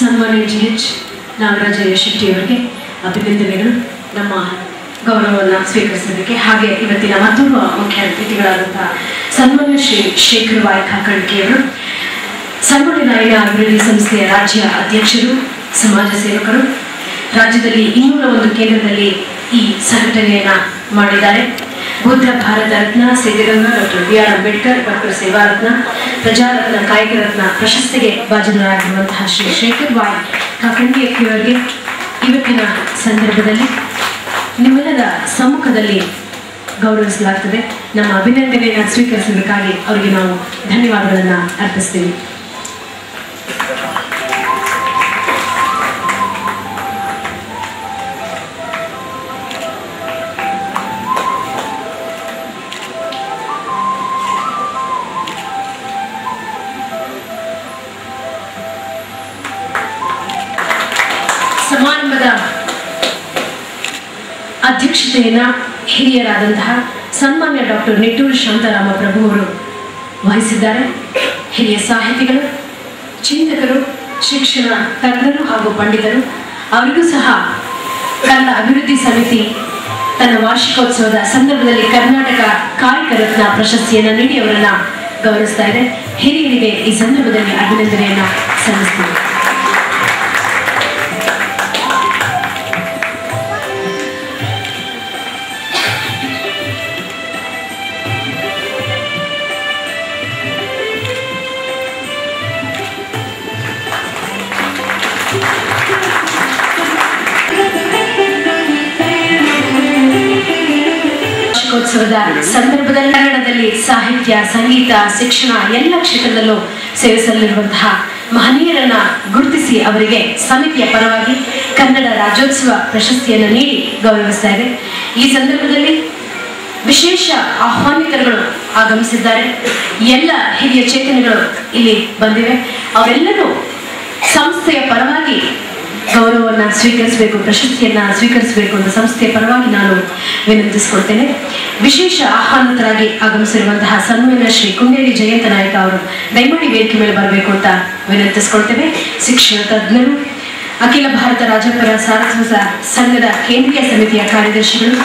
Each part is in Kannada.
ಸನ್ಮಾನ್ಯ GH ನಾಗರಾಜ ಶೆಟ್ಟಿಯವರಿಗೆ ಅಭಿನಂದನೆಗಳು. ನಮ್ಮ ಗೌರವವನ್ನು ಸ್ವೀಕರಿಸೋದಕ್ಕೆ ಹಾಗೆ ಇವತ್ತಿನ ಮತ್ತೊಬ್ಬ ಮುಖ್ಯ ಅತಿಥಿಗಳಾದಂತಹ ಸನ್ಮಾನ್ಯ ಶ್ರೀ ಶೇಖರ್ ವಾಯ್ ಕಾಕಣಿಕೆಯವರು ಸಂಗೊಳ್ಳಿ ರಾಯಣ್ಣ ಅಭಿವೃದ್ಧಿ ಸಂಸ್ಥೆಯ ರಾಜ್ಯ ಅಧ್ಯಕ್ಷರು, ಸಮಾಜ ಸೇವಕರು. ರಾಜ್ಯದಲ್ಲಿ 201 ಕೇಂದ್ರದಲ್ಲಿ ಈ ಸಂಘಟನೆಯನ್ನ ಮಾಡಿದ್ದಾರೆ. Buddha Bharat Ratna, Siddhaganga, doctor BR Ambedkar, doctor Sevaratna, Prajaratna, Kayaka Ratna ಪ್ರಶಸ್ತಿಗೆ ಭಾಜನರಾಗಿರುವಂತಹ ಶ್ರೀ ಶೇಖರ್ ವಾಯ್ ಕಾಕಣಿಕೆಯವರಿಗೆ ಇವತ್ತಿನ ಸಂದರ್ಭದಲ್ಲಿ ನಿಮ್ಮೆಲ್ಲರ ಸಮ್ಮುಖದಲ್ಲಿ ಗೌರವಿಸಲಾಗ್ತದೆ. ನಮ್ಮ ಅಭಿನಂದನೆಯನ್ನು ಸ್ವೀಕರಿಸಬೇಕಾಗಿ ಅವರಿಗೆ ನಾವು ಧನ್ಯವಾದಗಳನ್ನು ಅರ್ಪಿಸ್ತೀವಿ. ಸಮಾರಂಭದ ಅಧ್ಯಕ್ಷತೆಯನ್ನ ಹಿರಿಯರಾದಂತಹ ಸನ್ಮಾನ್ಯ ಡಾಕ್ಟರ್ ನಿಟ್ಟೂರು ಶಾಂತಾರಾಮ ಪ್ರಭು ಅವರು ವಹಿಸಿದ್ದಾರೆ. ಹಿರಿಯ ಸಾಹಿತಿಗಳು, ಚಿಂತಕರು, ಶಿಕ್ಷಣ ತಜ್ಞರು ಹಾಗೂ ಪಂಡಿತರು. ಅವರಿಗೂ ಸಹ ಕನ್ನಡ ಅಭಿವೃದ್ಧಿ ಸಮಿತಿ ತನ್ನ ವಾರ್ಷಿಕೋತ್ಸವದ ಸಂದರ್ಭದಲ್ಲಿ ಕರ್ನಾಟಕ ಕಾಯಕ ರತ್ನ ಪ್ರಶಸ್ತಿಯನ್ನು ನೀಡಿ ಅವರನ್ನ ಗೌರವಿಸ್ತಾ ಇದೆ. ಹಿರಿಯರಿಗೆ ಈ ಸಂದರ್ಭದಲ್ಲಿ ಅಭಿನಂದನೆಯನ್ನ ಸಲ್ಲಿಸ್ತಾರೆ. ವಾರ್ಷಿಕೋತ್ಸವದ ಸಂದರ್ಭದಲ್ಲಿ ಕನ್ನಡದಲ್ಲಿ ಸಾಹಿತ್ಯ, ಸಂಗೀತ, ಶಿಕ್ಷಣ ಎಲ್ಲ ಕ್ಷೇತ್ರದಲ್ಲೂ ಸೇವೆ ಸಲ್ಲಿರುವಂತಹ ಮಹನೀಯರನ್ನ ಗುರುತಿಸಿ ಅವರಿಗೆ ಸಮಿತಿಯ ಪರವಾಗಿ ಕನ್ನಡ ರಾಜ್ಯೋತ್ಸವ ಪ್ರಶಸ್ತಿಯನ್ನು ನೀಡಿ ಗೌರವಿಸ್ತಾ ಇದೆ. ಈ ಸಂದರ್ಭದಲ್ಲಿ ವಿಶೇಷ ಆಹ್ವಾನಿತರುಗಳು ಆಗಮಿಸಿದ್ದಾರೆ. ಎಲ್ಲ ಹಿರಿಯ ಚೇತನಗಳು ಇಲ್ಲಿ ಬಂದಿವೆ. ಅವರೆಲ್ಲರೂ ಸಂಸ್ಥೆಯ ಪರವಾಗಿ ಗೌರವವನ್ನು ಸ್ವೀಕರಿಸಬೇಕು, ಪ್ರಶಸ್ತಿಯನ್ನ ಸ್ವೀಕರಿಸಬೇಕು ಅಂತ ಸಂಸ್ಥೆಯ ಪರವಾಗಿ ನಾನು ವಿನಂತಿಸಿಕೊಳ್ತೇನೆ. ವಿಶೇಷ ಆಹ್ವಾನಿತರಾಗಿ ಆಗಮಿಸಿರುವಂತಹ ಸನ್ಮಾನ್ಯ ಶ್ರೀ ಕುಂಡೇಲಿ ಜಯಂತ ನಾಯಕ ಅವರು ದಯಮಾಡಿ ವೇದಿಕೆ ಮೇಲೆ ಬರಬೇಕು ಅಂತ ವಿನಂತಿಸಿಕೊಳ್ತೇವೆ. ಶಿಕ್ಷಣ ತಜ್ಞರು, ಅಖಿಲ ಭಾರತ ರಾಜಪುರ ಸಾರಸ್ವತ ಸಂಘದ ಕೇಂದ್ರೀಯ ಸಮಿತಿಯ ಕಾರ್ಯದರ್ಶಿಗಳು,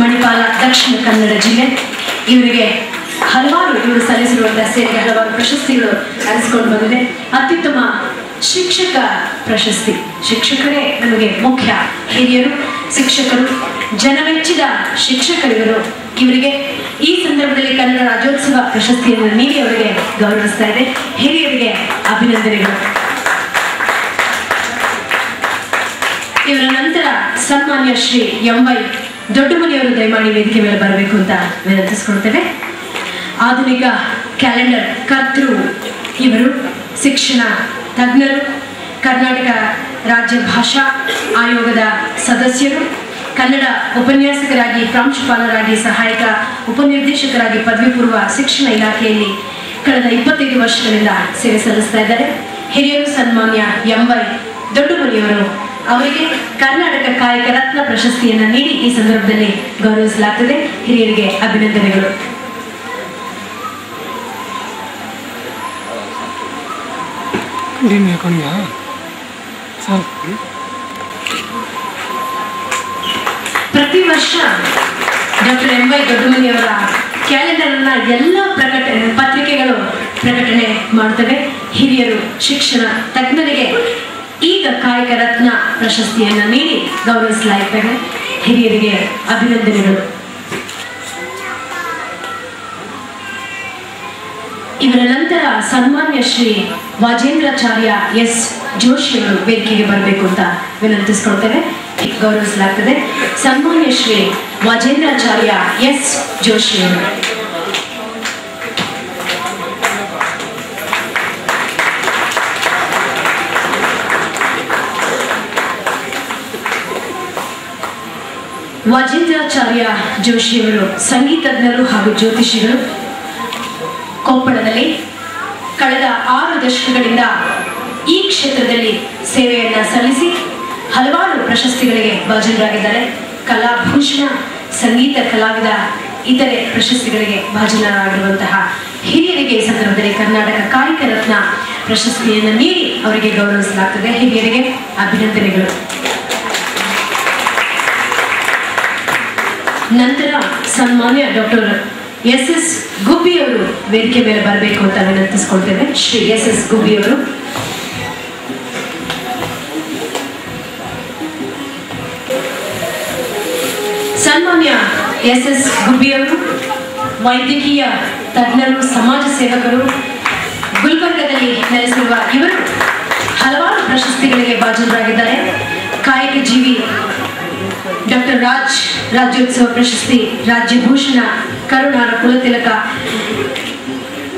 ಮಣಿಪಾಲ ದಕ್ಷಿಣ ಕನ್ನಡ ಜಿಲ್ಲೆ. ಇವರಿಗೆ ಇವರು ಸಲ್ಲಿಸಿರುವಂತಹ ಸೇವೆಗೆ ಹಲವಾರು ಪ್ರಶಸ್ತಿಗಳು ಅನಿಸಿಕೊಂಡು ಬಂದಿದೆ. ಅತ್ಯುತ್ತಮ ಶಿಕ್ಷಕ ಪ್ರಶಸ್ತಿ, ಶಿಕ್ಷಕರೇ ನಮಗೆ ಮುಖ್ಯ. ಹಿರಿಯರು, ಶಿಕ್ಷಕರು, ಜನಮೆಚ್ಚಿದ ಶಿಕ್ಷಕರಿವರು. ಇವರಿಗೆ ಈ ಸಂದರ್ಭದಲ್ಲಿ ಕನ್ನಡ ರಾಜ್ಯೋತ್ಸವ ಪ್ರಶಸ್ತಿಯನ್ನು ನೀಡಿ ಅವರಿಗೆ ಗೌರವಿಸ್ತಾ ಇದೆ. ಹಿರಿಯರಿಗೆ ಅಭಿನಂದನೆಗಳು. ಇವರ ನಂತರ ಸನ್ಮಾನ್ಯ ಶ್ರೀ MY ದೊಡ್ಡಮನಿಯವರು ದಯಮಾಡಿ ವೇದಿಕೆ ಮೇಲೆ ಬರಬೇಕು ಅಂತ ವಿನಂತಿಸಿಕೊಳ್ತೇವೆ. ಆಧುನಿಕ ಕ್ಯಾಲೆಂಡರ್ ಕರ್ತೃ ಇವರು. ಶಿಕ್ಷಣ ತಜ್ಞರು, ಕರ್ನಾಟಕ ರಾಜ್ಯ ಭಾಷಾ ಆಯೋಗದ ಸದಸ್ಯರು, ಕನ್ನಡ ಉಪನ್ಯಾಸಕರಾಗಿ, ಪ್ರಾಂಶುಪಾಲರಾಗಿ, ಸಹಾಯಕ ಉಪನಿರ್ದೇಶಕರಾಗಿ ಪದವಿ ಪೂರ್ವ ಶಿಕ್ಷಣ ಇಲಾಖೆಯಲ್ಲಿ ಕಳೆದ 25 ವರ್ಷಗಳಿಂದ ಸೇವೆ ಸಲ್ಲಿಸ್ತಾ ಇದ್ದಾರೆ. ಹಿರಿಯರು ಸನ್ಮಾನ್ಯ MY ದೊಡ್ಡಮನಿಯವರು. ಅವರಿಗೆ ಕರ್ನಾಟಕ ಕಾಯಕ ರತ್ನ ಪ್ರಶಸ್ತಿಯನ್ನು ನೀಡಿ ಈ ಸಂದರ್ಭದಲ್ಲಿ ಗೌರವಿಸಲಾಗುತ್ತದೆ. ಹಿರಿಯರಿಗೆ ಅಭಿನಂದನೆಗಳು. ಪ್ರತಿ ವರ್ಷ ಡಾಕ್ಟರ್ MY ದೊಡ್ಡಮನಿಯವರ ಕ್ಯಾಲೆಂಡರ್ ಅನ್ನ ಎಲ್ಲ ಪತ್ರಿಕೆಗಳು ಪ್ರಕಟಣೆ ಮಾಡುತ್ತವೆ. ಹಿರಿಯರು, ಶಿಕ್ಷಣ ತಜ್ಞರಿಗೆ ಈಗ ಕಾಯಕ ರತ್ನ ಪ್ರಶಸ್ತಿಯನ್ನು ನೀಡಿ ಗೌರವಿಸಲಾಗುತ್ತದೆ. ಹಿರಿಯರಿಗೆ ಅಭಿನಂದನೆಗಳು. ಇವರ ನಂತರ ಸನ್ಮಾನ್ಯ ಶ್ರೀ ವಾಜೇಂದ್ರಾಚಾರ್ಯ S ಜೋಶಿ ಅವರು ವೇದಿಕೆಗೆ ಬರಬೇಕು ಅಂತ ವಿನಂತಿಸಿಕೊಳ್ತೇವೆ. ಗೌರವಿಸಲಾಗುತ್ತದೆ. ಸನ್ಮಾನ್ಯ ಶ್ರೀ ವಾಜೇಂದ್ರಾಚಾರ್ಯ S ಜೋಶಿ ಅವರು. ವಾಜೇಂದ್ರಾಚಾರ್ಯ ಜೋಶಿಯವರು ಸಂಗೀತಜ್ಞರು ಹಾಗೂ ಜ್ಯೋತಿಷಿಗಳು. ಕೊಪ್ಪಳದಲ್ಲಿ ಕಳೆದ 6 ದಶಕಗಳಿಂದ ಈ ಕ್ಷೇತ್ರದಲ್ಲಿ ಸೇವೆಯನ್ನ ಸಲ್ಲಿಸಿ ಹಲವಾರು ಪ್ರಶಸ್ತಿಗಳಿಗೆ ಭಾಜನರಾಗಿದ್ದಾರೆ. ಕಲಾಭೂಷಣ, ಸಂಗೀತ ಕಲಾವಿದ, ಇತರೆ ಪ್ರಶಸ್ತಿಗಳಿಗೆ ಭಾಜನರಾಗಿರುವಂತಹ ಹಿರಿಯರಿಗೆ ಈ ಸಂದರ್ಭದಲ್ಲಿ ಕರ್ನಾಟಕ ಕಾಯಕ ರತ್ನ ಪ್ರಶಸ್ತಿಯನ್ನು ನೀಡಿ ಅವರಿಗೆ ಗೌರವಿಸಲಾಗುತ್ತದೆ. ಹಿರಿಯರಿಗೆ ಅಭಿನಂದನೆಗಳು. ನಂತರ ಸನ್ಮಾನ್ಯ ಡಾಕ್ಟರ್ ಎಸ್ ಗುಬ್ಬಿ ಅವರು ವೇದಿಕೆ ಮೇಲೆ ಬರಬೇಕು ಅಂತ ವಿನಂತಿಸಿಕೊಳ್ತೇವೆ. ಶ್ರೀ ಎಸ್ ಗುಬ್ಬಿ ಅವರು. ಸನ್ಮಾನ್ಯ ಎಸ್ ಗುಬ್ಬಿ ಅವರು ವೈದ್ಯಕೀಯ ತಜ್ಞರು, ಸಮಾಜ ಸೇವಕರು, ಗುಲ್ಬರ್ಗದಲ್ಲಿ ನೆಲೆಸಿರುವ ಇವರು ಹಲವಾರು ಪ್ರಶಸ್ತಿಗಳಿಗೆ ಭಾಜನರಾಗಿದ್ದಾರೆ. ಕಾಯಕ ಜೀವಿ ಡಾಕ್ಟರ್ ರಾಜ್ಯೋತ್ಸವ ಪ್ರಶಸ್ತಿ, ರಾಜ್ಯಭೂಷಣ, ಕರುಣಾರ ಕುಲತಿಲಕ,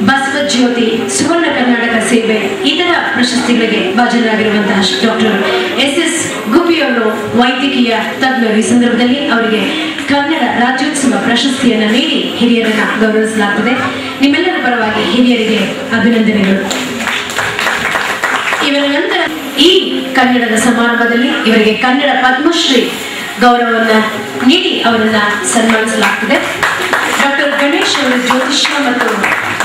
ಬಸವಜ್ಯೋತಿ, ಸುವರ್ಣ ಕರ್ನಾಟಕ ಸೇವೆ ಇತರ ಪ್ರಶಸ್ತಿಗಳಿಗೆ ಭಾಜನರಾಗಿರುವಂತಹ ಡಾಕ್ಟರ್ ಎಸ್ ಗುಬ್ಬಿ ಅವರು ವೈದ್ಯಕೀಯ ತಜ್ಞರು. ಈ ಸಂದರ್ಭದಲ್ಲಿ ಅವರಿಗೆ ಕನ್ನಡ ರಾಜ್ಯೋತ್ಸವ ಪ್ರಶಸ್ತಿಯನ್ನು ನೀಡಿ ಹಿರಿಯರನ್ನ ಗೌರವಿಸಲಾಗುತ್ತದೆ. ನಿಮ್ಮೆಲ್ಲರ ಪರವಾಗಿ ಹಿರಿಯರಿಗೆ ಅಭಿನಂದನೆಗಳು. ಇವರ ನಂತರ ಈ ಕನ್ನಡದ ಸಮಾರಂಭದಲ್ಲಿ ಇವರಿಗೆ ಕನ್ನಡ ಪದ್ಮಶ್ರೀ ಗೌರವವನ್ನ ನೀಡಿ ಅವರನ್ನ ಸನ್ಮಾನಿಸಲಾಗುತ್ತದೆ. ಡಾಕ್ಟರ್ ಗಣೇಶ್ ಅವರು ಜ್ಯೋತಿಷ್ಯ ಮತ್ತು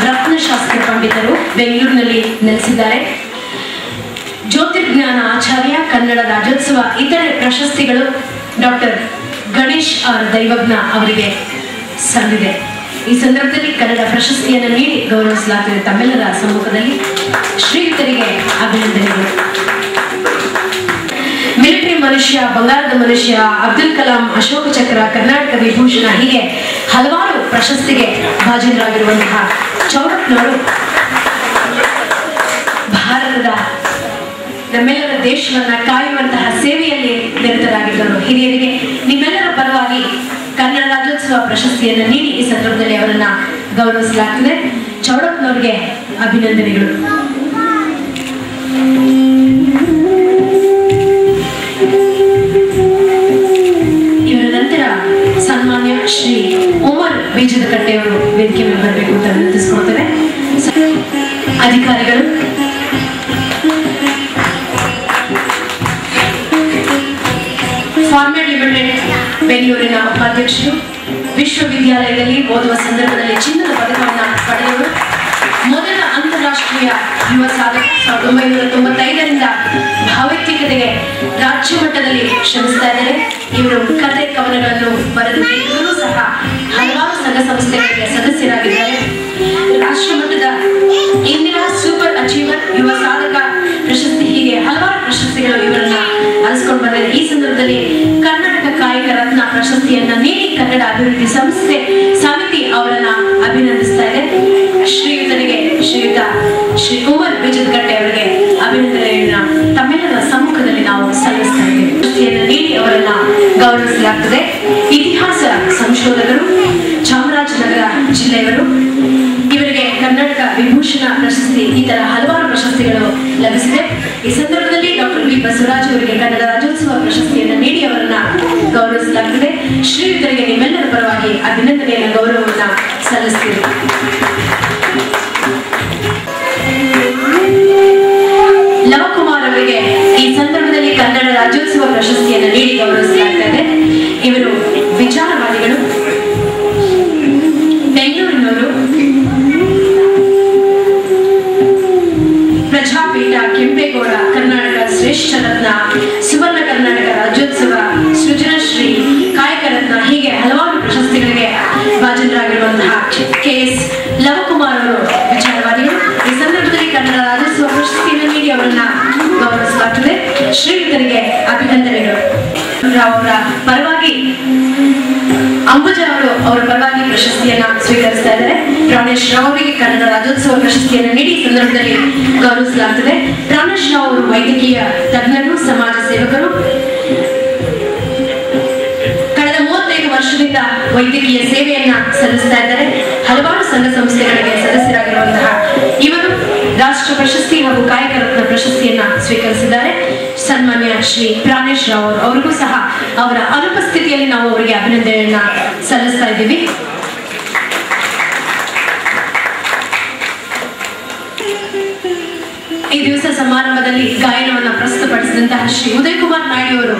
ರತ್ನಶಾಸ್ತ್ರ ಪಂಡಿತರು, ಬೆಂಗಳೂರಿನಲ್ಲಿ ನೆಲೆಸಿದ್ದಾರೆ. ಜ್ಯೋತಿರ್ಜ್ಞಾನ ಆಚಾರ್ಯ, ಕನ್ನಡ ರಾಜ್ಯೋತ್ಸವ ಇತರೆ ಪ್ರಶಸ್ತಿಗಳು ಡಾಕ್ಟರ್ ಗಣೇಶ್ ಅವರ ದೈವಜ್ಞ ಅವರಿಗೆ ಸಂದಿದೆ. ಈ ಸಂದರ್ಭದಲ್ಲಿ ಕನ್ನಡ ಪ್ರಶಸ್ತಿಯನ್ನು ನೀಡಿ ಗೌರವಿಸಲಾಗುತ್ತದೆ. ತಮ್ಮೆಲ್ಲರ ಸಮ್ಮುಖದಲ್ಲಿ ಶ್ರೀಯುತರಿಗೆ ಅಭಿನಂದನೆಗಳು. ಮಿಲಿಟರಿ ಮನುಷ್ಯ, ಬಂಗಾರದ ಮನುಷ್ಯ, ಅಬ್ದುಲ್ ಕಲಾಂ, ಅಶೋಕ ಚಕ್ರ, ಕರ್ನಾಟಕ ವಿಭೂಷಣ ಹೀಗೆ ಹಲವಾರು ಪ್ರಶಸ್ತಿಗೆ ಭಾಜನರಾಗಿರುವಂತಹ ಚೌಡಪ್ಪನವರು ಭಾರತದ ನಮ್ಮೆಲ್ಲರ ದೇಶವನ್ನ ಕಾಯುವಂತಹ ಸೇವೆಯಲ್ಲಿ ನಿರತರಾಗಿದ್ದರು. ಹಿರಿಯರಿಗೆ ನಿಮ್ಮೆಲ್ಲರ ಪರವಾಗಿ ಕನ್ನಡ ರಾಜ್ಯೋತ್ಸವ ಪ್ರಶಸ್ತಿಯನ್ನು ನೀಡಿ ಈ ಸಂದರ್ಭದಲ್ಲಿ ಅವರನ್ನ ಗೌರವಿಸಲಾಗುತ್ತದೆ. ಚೌಡಪ್ಪನವರಿಗೆ ಅಭಿನಂದನೆಗಳು. ಇವರ ನಂತರ ಸನ್ಮಾನ್ಯ ಶ್ರೀ ಉಮರ್ ಬೀಜದ ಕಟ್ಟೆಯವರು ವೇದಿಕೆ ಮೇಲೆ ಬರಬೇಕು ಅಂತ ವಿನಂತಿಸಿಕೊಳ್ತೇವೆ. ಅಧಿಕಾರಿಗಳು, ಫಾರ್ಮೆಡ್ ಲಿಮಿಟೆಡ್ ಬೆಂಗಳೂರಿನ ಉಪಾಧ್ಯಕ್ಷರು, ವಿಶ್ವವಿದ್ಯಾಲಯದಲ್ಲಿ ಓದುವ ಸಂದರ್ಭದಲ್ಲಿ ಚಿನ್ನದ ಪದಕವನ್ನು ಪಡೆದವರು, ಮೊದಲ ಅಂತಾರಾಷ್ಟ್ರೀಯ ಯುವ ಸಾಧಕ, 1995ರಿಂದ ಭಾವೈಕ್ಯತೆಗೆ ರಾಜ್ಯ ಮಟ್ಟದಲ್ಲಿ ಶ್ರಮಿಸ್ತಾ ಇದ್ದಾರೆ. ಇವರು ಕತೆ ಕವನಗಳನ್ನು ಬರೆದು ಇವರು ಸಹ ಹಲವಾರು ಸಂಘ ಸಂಸ್ಥೆಗಳಿಗೆ ಸದಸ್ಯರಾಗಿದ್ದಾರೆ. ರಾಷ್ಟ್ರ ಮಟ್ಟದ ಇಂದಿರಾ ಸೂಪರ್ ಅಚೀವರ್, ಯುವ ಸಾಧಕ ಪ್ರಶಸ್ತಿ ಹೀಗೆ ಹಲವಾರು ಪ್ರಶಸ್ತಿಗಳು ಇವರನ್ನ ಅನಿಸ್ಕೊಂಡು ಬಂದಿದೆ. ಈ ಸಂದರ್ಭದಲ್ಲಿ ಕರ್ನಾಟಕ ಕಾಯಕ ರತ್ನ ಪ್ರಶಸ್ತಿಯನ್ನ ನೀಡಿ ಕನ್ನಡ ಅಭಿವೃದ್ಧಿ ಸಮಿತಿ ಅವರನ್ನ ಅಭಿನಂದಿಸ್ತಾ ಇದೆ. ಶ್ರೀಯುತರಿಗೆ ಶ್ರೀ ಉಮರ್ ಬೀಜದಕಟ್ಟೆ ಅವರಿಗೆ ಅಭಿನಂದನೆಯನ್ನ ತಮ್ಮೆಲ್ಲರ ಸಮ್ಮುಖದಲ್ಲಿ ನಾವು ಸಲ್ಲಿಸ್ತಾ ಇದ್ದೇವೆ. ಪ್ರಶಸ್ತಿಯನ್ನು ನೀಡಿ ಅವರನ್ನ ಗೌರವಿಸಲಾಗುತ್ತದೆ. ಇತಿಹಾಸ ಸಂಶೋಧಕರು, ಚಾಮರಾಜನಗರ ಜಿಲ್ಲೆಯವರು, ಇವರಿಗೆ ಕರ್ನಾಟಕ ವಿಭೂಷಣ ಪ್ರಶಸ್ತಿ ಇತರ ಹಲವಾರು ಪ್ರಶಸ್ತಿಗಳು ಲಭಿಸಿದೆ. ಈ ಸಂದರ್ಭದಲ್ಲಿ ಡಾಕ್ಟರ್ ವಿ ಬಸವರಾಜ್ ಅವರಿಗೆ ಕನ್ನಡ ರಾಜ್ಯೋತ್ಸವ ಪ್ರಶಸ್ತಿಯನ್ನು ನೀಡಿ ಅವರನ್ನ ಗೌರವಿಸಲಾಗುತ್ತದೆ. ಶ್ರೀಯುತರಿಗೆ ನಿಮ್ಮೆಲ್ಲರ ಪರವಾಗಿ ಅಭಿನಂದನೆಯ ಗೌರವವನ್ನು ಸಲ್ಲಿಸುತ್ತೇವೆ. ಲವಕುಮಾರ್ ಅವರಿಗೆ ಈ ಸಂದರ್ಭದಲ್ಲಿ ಕನ್ನಡ ರಾಜ್ಯೋತ್ಸವ ಪ್ರಶಸ್ತಿಯನ್ನು ನೀಡಿ ಗೌರವಿಸಲಾಗ್ತಾ ಇದೆ. ಇವರು ವಿಚಾರವಾದಿಗಳು, ಬೆಂಗಳೂರಿನವರು, ಪ್ರಜಾಪೀಠ, ಕೆಂಪೇಗೌಡ, ಕರ್ನಾಟಕ ಶ್ರೇಷ್ಠ ರತ್ನ, ಸುವರ್ಣ ಕರ್ನಾಟಕ ರಾಜ್ಯೋತ್ಸವ, ಸೃಜನಶ್ರೀ, ಕಾಯಕ ರತ್ನ ಹೀಗೆ ಹಲವಾರು ಪ್ರಶಸ್ತಿಗಳಿಗೆ ಭಾಜನರಾಗಿರುವಂತಹ KS ಲವಕುಮಾರ್ ಅವರು ವಿಚಾರವಾದಿಗಳು. ಈ ಸಂದರ್ಭದಲ್ಲಿ ಕನ್ನಡ ರಾಜ್ಯೋತ್ಸವ ಪ್ರಶಸ್ತಿಯನ್ನು ನೀಡಿ ಅವರನ್ನ ಗೌರವಿಸಲಾಗುತ್ತದೆ. ಶ್ರೀಯುತರಿಗೆ ಅಭಿನಂದನೆಗಳು. ಅವರ ಪರವಾಗಿ ಅಂಬುಜ ಅವರು ಅವರ ಪರವಾಗಿ ಪ್ರಶಸ್ತಿಯನ್ನ ಸ್ವೀಕರಿಸ್ತಾ ಇದ್ದಾರೆ. ಪ್ರಾಣೇಶ್ ರಾವ್ ಅವರಿಗೆ ಕನ್ನಡ ರಾಜ್ಯೋತ್ಸವ ಪ್ರಶಸ್ತಿಯನ್ನು ನೀಡಿ ಸಂದರ್ಭದಲ್ಲಿ ಗೌರವಿಸಲಾಗುತ್ತದೆ. ಪ್ರಾಣೇಶ್ ರಾವ್ ಅವರು ವೈದ್ಯಕೀಯ ತಜ್ಞರು, ಸಮಾಜ ಸೇವಕರು. ಕಳೆದ 35 ವರ್ಷದಿಂದ ವೈದ್ಯಕೀಯ ಸೇವೆಯನ್ನ ಸಲ್ಲಿಸ್ತಾ ಇದ್ದಾರೆ. ಹಲವಾರು ಸಂಘ ಸಂಸ್ಥೆಗಳಿಗೆ ಸದಸ್ಯರಾಗಿರುವಂತಹ ಇವರು ರಾಷ್ಟ್ರ ಪ್ರಶಸ್ತಿ ಹಾಗೂ ಕಾಯಕ ರತ್ನ ಪ್ರಶಸ್ತಿಯನ್ನ ಸ್ವೀಕರಿಸಿದ್ದಾರೆ. ಸನ್ಮಾನ್ಯ ಶ್ರೀ ಪ್ರಾಣೇಶ್ ರಾವ್ ಅವರಿಗೂ ಸಹ ಅವರ ಅನುಪಸ್ಥಿತಿಯಲ್ಲಿ ನಾವು ಅವರಿಗೆ ಅಭಿನಂದನೆಯನ್ನ ಸಲ್ಲಿಸ್ತಾ ಇದ್ದೀವಿ. ಈ ದಿವಸ ಸಮಾರಂಭದಲ್ಲಿ ಗಾಯನವನ್ನು ಪ್ರಸ್ತುತಪಡಿಸಿದಂತಹ ಶ್ರೀ ಉದಯ್ ಕುಮಾರ್ ನಾಯ್ಡು ಅವರು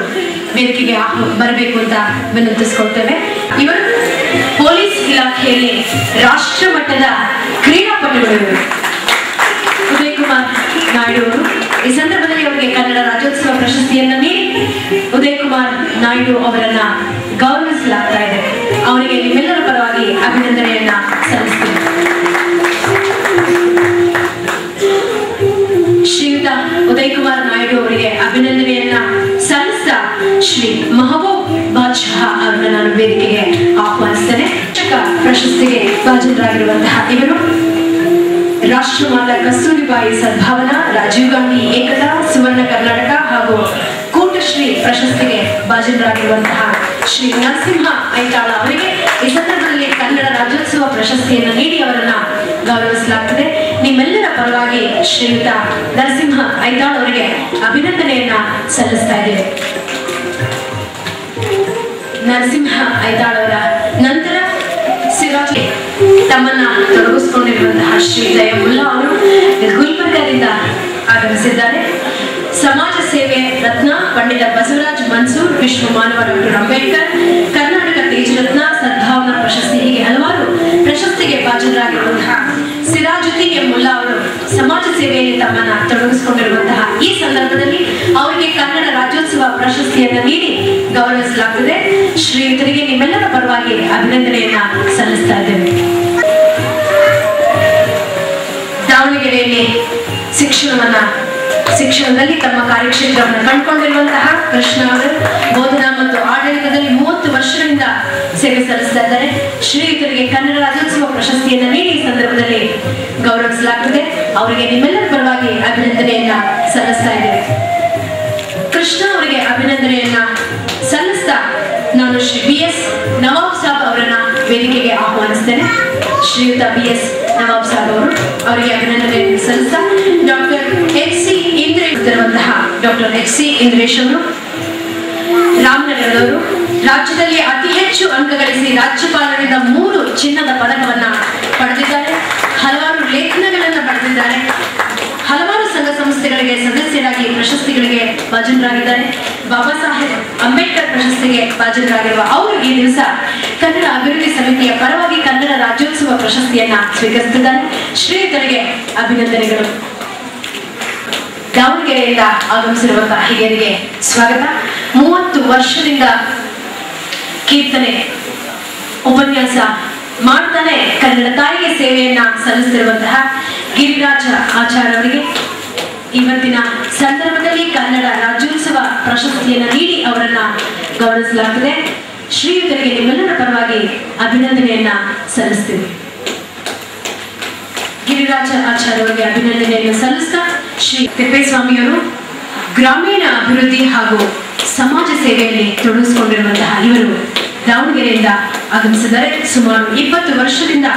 ವೇದಿಕೆಗೆ ಬರಬೇಕು ಅಂತ ವಿನಂತಿಸಿಕೊಳ್ತೇವೆ. ಇವರು ಪೊಲೀಸ್ ಇಲಾಖೆಯಲ್ಲಿ ರಾಷ್ಟ್ರ ಮಟ್ಟದ ಕ್ರೀಡಾಪಟುಗಳು. ಉದಯ್ ಕುಮಾರ್ ನಾಯ್ಡು ಅವರು ಈ ಸಂದರ್ಭದಲ್ಲಿ ಅವರಿಗೆ ಕನ್ನಡ ರಾಜ್ಯೋತ್ಸವ ಪ್ರಶಸ್ತಿಯನ್ನು ನೀಡಿ ಉದಯ್ ಕುಮಾರ್ ನಾಯ್ಡು ಅವರನ್ನ ಗೌರವಿಸಲಾಗ್ತಾ ಇದೆ. ಅವರಿಗೆ ನಿಮ್ಮೆಲ್ಲರ ಪರವಾಗಿ ಅಭಿನಂದನೆಯನ್ನ ಸಲ್ಲಿಸ್ತೀನಿ. ಶ್ರೀಯುತ ಉದಯ್ ಕುಮಾರ್ ನಾಯ್ಡು ಅವರಿಗೆ ಅಭಿನಂದನೆಯನ್ನ ಸಲ್ಲಿಸಿದ ಶ್ರೀ ಮಹಬೂಬ್ ಬಾದ್ಶಾಹ ಅವರನ್ನ ನಾನು ವೇದಿಕೆಗೆ ಆಹ್ವಾನಿಸ್ತೇನೆ. ಪ್ರಶಸ್ತಿಗೆ ಭಾಜನರಾಗಿರುವಂತಹ ಇವರು ರಾಷ್ಟ್ರಮಾತಾ ಕಸ್ತೂರಿಬಾಯಿ ಸದ್ಭಾವನಾ, ರಾಜೀವ್ ಗಾಂಧಿ ಏಕತಾ, ಸುವರ್ಣ ಕರ್ನಾಟಕ ಹಾಗೂ ಕೂಟಶ್ರೀ ಪ್ರಶಸ್ತಿಗೆ ಭಾಜನರಾಗಿರುವಂತಹ ಶ್ರೀ ನರಸಿಂಹ ಐತಾಳ ಅವರಿಗೆ ಈ ಸಂದರ್ಭದಲ್ಲಿ ಕನ್ನಡ ರಾಜ್ಯೋತ್ಸವ ಪ್ರಶಸ್ತಿಯನ್ನು ನೀಡಿ ಅವರನ್ನ ಗೌರವಿಸಲಾಗುತ್ತದೆ. ನಿಮ್ಮೆಲ್ಲರ ಪರವಾಗಿ ಶ್ರೀಯುತ ನರಸಿಂಹ ಐತಾಳ್ ಅವರಿಗೆ ಅಭಿನಂದನೆಯನ್ನ ಸಲ್ಲಿಸ್ತಾ ಇದ್ದೇವೆ. ನರಸಿಂಹ ಐತಾಳ್ ಅವರ ನಂತರ ಸಿರಾಜ್ ತಮ್ಮನ್ನ ತೊಡಗಿಸಿಕೊಂಡಿರುವಂತಹ ಶ್ರೀ ಜಯಮುಲ್ಲಾ ಅವರು ಗುಲ್ಬರ್ಗಾದಿಂದ ಆಗಮಿಸಿದ್ದಾರೆ. ಸಮಾಜ ಸೇವೆ ರತ್ನ ಪಂಡಿತ ಬಸವರಾಜ್ ಮನ್ಸೂರ್, ವಿಶ್ವ ಮಾನವ ಡಾಕ್ಟರ್ ಅಂಬೇಡ್ಕರ್, ಕರ್ನಾಟಕ ತೇಜರತ್ನ, ಸದ್ಭಾವನಾ ಪ್ರಶಸ್ತಿ ಹೀಗೆ ಹಲವಾರು ಪ್ರಶಸ್ತಿಗೆ ಭಾಜನರಾಗಿರುವಂತಹ ಸಿರಾಜುದ್ದೀನ್ ಎಂ ಮುಲ್ಲಾ ಅವರು ಸಮಾಜ ಸೇವೆಯಲ್ಲಿ ತಮ್ಮನ್ನ ತೊಡಗಿಸಿಕೊಂಡಿರುವಂತಹ ಈ ಸಂದರ್ಭದಲ್ಲಿ ಅವರಿಗೆ ಕನ್ನಡ ರಾಜ್ಯೋತ್ಸವ ಪ್ರಶಸ್ತಿಯನ್ನು ನೀಡಿ ಗೌರವಿಸಲಾಗುತ್ತದೆ. ಶ್ರೀಯುತರಿಗೆ ನಿಮ್ಮೆಲ್ಲರ ಪರವಾಗಿ ಅಭಿನಂದನೆಯನ್ನ ಸಲ್ಲಿಸ್ತಾ ಇದ್ದೇವೆ. ದಾವಣಗೆರೆಯಲ್ಲಿ ಶಿಕ್ಷಣದಲ್ಲಿ ತಮ್ಮ ಕಾರ್ಯಕ್ಷೇತ್ರವನ್ನು ಕಂಡುಕೊಂಡಿರುವಂತಹ ಕೃಷ್ಣ ಅವರು ಬೋಧನಾ ಮತ್ತು ಆಡಳಿತದಲ್ಲಿ 30 ವರ್ಷಗಳಿಂದ ಸೇವೆ ಸಲ್ಲಿಸ್ತಾ ಇದ್ದಾರೆ. ಶ್ರೀಯುತರಿಗೆ ಕನ್ನಡ ರಾಜ್ಯೋತ್ಸವ ಪ್ರಶಸ್ತಿಯನ್ನು ನೀಡಿ ಈ ಸಂದರ್ಭದಲ್ಲಿ ಗೌರವಿಸಲಾಗುತ್ತದೆ. ಅವರಿಗೆ ನಿಮ್ಮೆಲ್ಲರ ಪರವಾಗಿ ಅಭಿನಂದನೆಯನ್ನ ಸಲ್ಲಿಸ್ತಾ ಇದ್ದೇವೆ. ಕೃಷ್ಣ ಅವರಿಗೆ ಅಭಿನಂದನೆಯನ್ನ ಸಲ್ಲಿಸ್ತಾ ನಾನು ಶ್ರೀ BS ನವಾಬ್ ಸಾಬ್ ಅವರನ್ನ ವೇದಿಕೆಗೆ ಆಹ್ವಾನಿಸ್ತೇನೆ. ಶ್ರೀಯುತ BS ನವಾಬ್ ಸಾಬ್ ಅವರು ಅವರಿಗೆ ಅಭಿನಂದನೆಯನ್ನು ಸಲ್ಲಿಸ್ತಾ ಡಾಕ್ಟರ್ HC ಇಂದ್ರೇಶ್ ಅವರು ರಾಮನಗರದವರು ರಾಜ್ಯದಲ್ಲಿ ಅತಿ ಹೆಚ್ಚು ಅಂಕ ಗಳಿಸಿ ರಾಜ್ಯಪಾಲರಿಂದ 3 ಚಿನ್ನದ ಪದಕವನ್ನ ಪಡೆದಿದ್ದಾರೆ. ಹಲವಾರು ಲೇಖನಗಳನ್ನು ಪಡೆದಿದ್ದಾರೆ. ಹಲವಾರು ಸಂಘ ಸಂಸ್ಥೆಗಳಿಗೆ ಸದಸ್ಯರಾಗಿ ಪ್ರಶಸ್ತಿಗಳಿಗೆ ಭಾಜನರಾಗಿದ್ದಾರೆ. ಬಾಬಾ ಸಾಹೇಬ್ ಅಂಬೇಡ್ಕರ್ ಪ್ರಶಸ್ತಿಗೆ ಭಾಜನರಾಗಿರುವ ಅವರು ಈ ದಿವಸ ಕನ್ನಡ ಅಭಿವೃದ್ಧಿ ಸಮಿತಿಯ ಪರವಾಗಿ ಕನ್ನಡ ರಾಜ್ಯೋತ್ಸವ ಪ್ರಶಸ್ತಿಯನ್ನ ಸ್ವೀಕರಿಸುತ್ತಿದ್ದಾರೆ. ಶ್ರೀಯುತರಿಗೆ ಅಭಿನಂದನೆಗಳು. ದಾವಣಗೆರೆಯಿಂದ ಆಗಮಿಸಿರುವಂತಹ ಹಿರಿಯರಿಗೆ ಸ್ವಾಗತ. 30 ವರ್ಷದಿಂದ ಕೀರ್ತನೆ ಉಪನ್ಯಾಸ ಮಾಡ್ತಾನೆ ಕನ್ನಡ ತಾಯಿಗೆ ಸೇವೆಯನ್ನ ಸಲ್ಲಿಸುತ್ತಿರುವಂತಹ ಗಿರಿರಾಜ ಆಚಾರ್ಯ ಅವರಿಗೆ ಇವತ್ತಿನ ಸಂದರ್ಭದಲ್ಲಿ ಕನ್ನಡ ರಾಜ್ಯೋತ್ಸವ ಪ್ರಶಸ್ತಿಯನ್ನು ನೀಡಿ ಅವರನ್ನ ಗೌರವಿಸಲಾಗುತ್ತದೆ. ಶ್ರೀಯುತರಿಗೆ ನಿಮ್ಮೆಲ್ಲರ ಪರವಾಗಿ ಅಭಿನಂದನೆಯನ್ನ ಸಲ್ಲಿಸ್ತೀವಿ. ಗಿರಿರಾಜ ಆಚಾರ್ಯ ಅವರಿಗೆ ಅಭಿನಂದನೆಯನ್ನು ಸಲ್ಲಿಸ್ತಾ ಶ್ರೀ ತಿಪ್ಪೇಸ್ವಾಮಿಯವರು ಗ್ರಾಮೀಣ ಅಭಿವೃದ್ಧಿ ಹಾಗೂ ಸಮಾಜ ಸೇವೆಯಲ್ಲಿ ತೊಡಗಿಸಿಕೊಂಡಿರುವಂತಹ ಇವರು ದಾವಣಗೆರೆಯಿಂದ ಆಗಮಿಸಿದ್ದಾರೆ. ಸುಮಾರು 20 ವರ್ಷದಿಂದ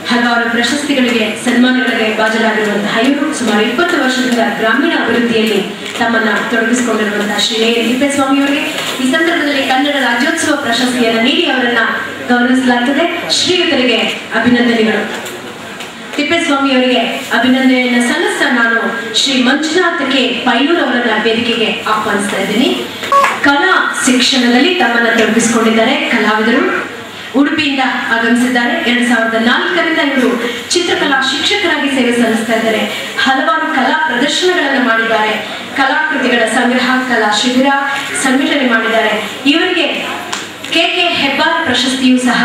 ಹಲವಾರು ಪ್ರಶಸ್ತಿಗಳಿಗೆ ಸನ್ಮಾನಗಳಿಗೆ ಭಾಜನರಾಗಿರುವಂತಹ ಇವರು ಸುಮಾರು 20 ವರ್ಷದಿಂದ ಗ್ರಾಮೀಣ ಅಭಿವೃದ್ಧಿಯಲ್ಲಿ ತಮ್ಮನ್ನ ತೊಡಗಿಸಿಕೊಂಡಿರುವಂತಹ ಶ್ರೀ ತಿಪ್ಪೇಸ್ವಾಮಿಯವರಿಗೆ ಈ ಸಂದರ್ಭದಲ್ಲಿ ಕನ್ನಡ ರಾಜ್ಯೋತ್ಸವ ಪ್ರಶಸ್ತಿಯನ್ನು ನೀಡಿ ಅವರನ್ನ ಗೌರವಿಸಲಾಗುತ್ತದೆ. ಶ್ರೀಯುತರಿಗೆ ಅಭಿನಂದನೆಗಳು. ತಿಪ್ಪೇಸ್ವಾಮಿ ಅವರಿಗೆ ಅಭಿನಂದನೆಯನ್ನು ಸಲ್ಲಿಸ್ತಾ ನಾನು ಶ್ರೀ ಮಂಜುನಾಥ್ ಕೆ ಪೈಲೂರ್ ಅವರನ್ನ ವೇದಿಕೆಗೆ ಆಹ್ವಾನಿಸ್ತಾ ಇದ್ದೀನಿ. ಕಲಾ ಶಿಕ್ಷಣದಲ್ಲಿ ತಮ್ಮನ್ನ ತೊಡಗಿಸಿಕೊಂಡಿದ್ದಾರೆ. ಕಲಾವಿದರು ಉಡುಪಿಯಿಂದ ಆಗಮಿಸಿದ್ದಾರೆ. 2004ರಿಂದ ಇವರು ಚಿತ್ರಕಲಾ ಶಿಕ್ಷಕರಾಗಿ ಸೇವೆ ಸಲ್ಲಿಸ್ತಾ ಇದ್ದಾರೆ. ಹಲವಾರು ಕಲಾ ಪ್ರದರ್ಶನಗಳನ್ನು ಮಾಡಿದ್ದಾರೆ. ಕಲಾಕೃತಿಗಳ ಸಂಗ್ರಹ, ಕಲಾ ಶಿಬಿರ ಸಂಘಟನೆ ಮಾಡಿದ್ದಾರೆ. ಇವರಿಗೆ KK ಹೆಬ್ಬಾರ್ ಪ್ರಶಸ್ತಿಯೂ ಸಹ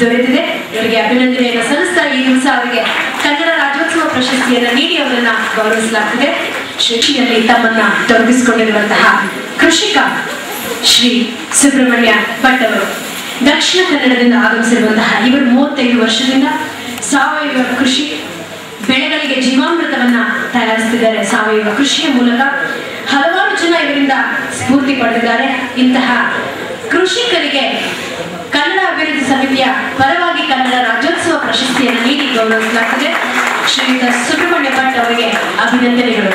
ದೊರೆತಿದೆ. ಇವರಿಗೆ ಅಭಿನಂದನೆಯನ್ನು ಸಲ್ಲಿಸ್ತಾ ಈ ದಿವಸ ಅವರಿಗೆ ಕನ್ನಡ ರಾಜ್ಯೋತ್ಸವ ಪ್ರಶಸ್ತಿಯನ್ನು ನೀಡಿ ಅವರನ್ನ ಗೌರವಿಸಲಾಗುತ್ತದೆ. ಕೃಷಿಯಲ್ಲಿ ತಮ್ಮನ್ನ ತೊಡಗಿಸಿಕೊಂಡಿರುವಂತಹ ಕೃಷಿಕ ಶ್ರೀ ಸುಬ್ರಹ್ಮಣ್ಯ ಭಟ್ ಅವರು ದಕ್ಷಿಣ ಕನ್ನಡದಿಂದ ಆಗಮಿಸಿರುವಂತಹ ಇವರು 35 ವರ್ಷದಿಂದ ಸಾವಯವ ಕೃಷಿ ಬೆಳೆಗಳಿಗೆ ಜೀವಾಮೃತವನ್ನ ತಯಾರಿಸುತ್ತಿದ್ದಾರೆ. ಸಾವಯವ ಕೃಷಿಯ ಮೂಲಕ ಹಲವಾರು ಜನ ಇವರಿಂದ ಸ್ಫೂರ್ತಿ ಪಡೆದಿದ್ದಾರೆ. ಇಂತಹ ಕೃಷಿಕರಿಗೆ ಕನ್ನಡ ಅಭಿವೃದ್ಧಿ ಸಮಿತಿಯ ಪರವಾಗಿ ಕನ್ನಡ ರಾಜ್ಯೋತ್ಸವ ಪ್ರಶಸ್ತಿಯನ್ನು ನೀಡಿ ಗೌರವಿಸಲಾಗುತ್ತದೆ. ಶ್ರೀಯುತ ಸುಬ್ರಹ್ಮಣ್ಯ ಭಟ್ ಅವರಿಗೆ ಅಭಿನಂದನೆಗಳು.